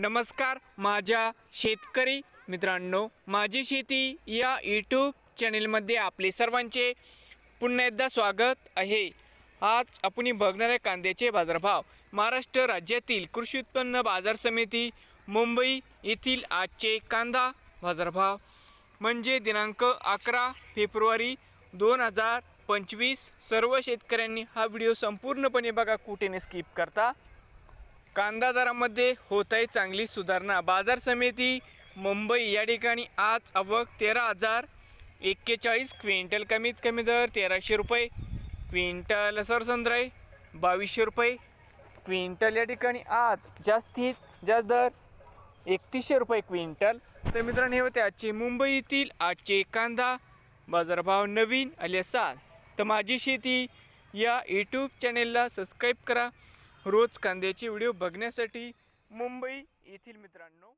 नमस्कार माझ्या शेतकरी मित्रांनो, माझी शेती या यूट्यूब चॅनलमध्ये आपले सर्वांचे पुन्हा एकदा स्वागत आहे। आज आपण बघणारे कांद्याचे बाजारभाव महाराष्ट्र राज्यातील कृषी उत्पन्न बाजार समिती मुंबई येथील आजचे कांदा बाजारभाव म्हणजे दिनांक 11 फेब्रुवारी 2025। सर्व शेतकऱ्यांनी हा व्हिडिओ संपूर्णपणे बघा, कुठे स्किप करता। कांदा दरामध्ये होत आहे चांगली सुधारणा। बाजार समिती मुंबई या ठिकाणी आज आवक 13,041 क्विंटल, कमीत कमी दर 1300 रुपये क्विंटल, सरसंद्राई 2200 रुपये क्विंटल। या ठिकाणी आज जास्तीत जास्त दर 3100 रुपये क्विंटल। तर मित्रांनो, हे होते आजचे मुंबईतील आजचे कांदा बाजारभाव। नवीन आले असाल तर माझी शेती या यूट्यूब चॅनेलला सबस्क्राईब करा रोज कांद्याचे व्हिडिओ बघण्यासाठी मुंबई येथील मित्रांनो।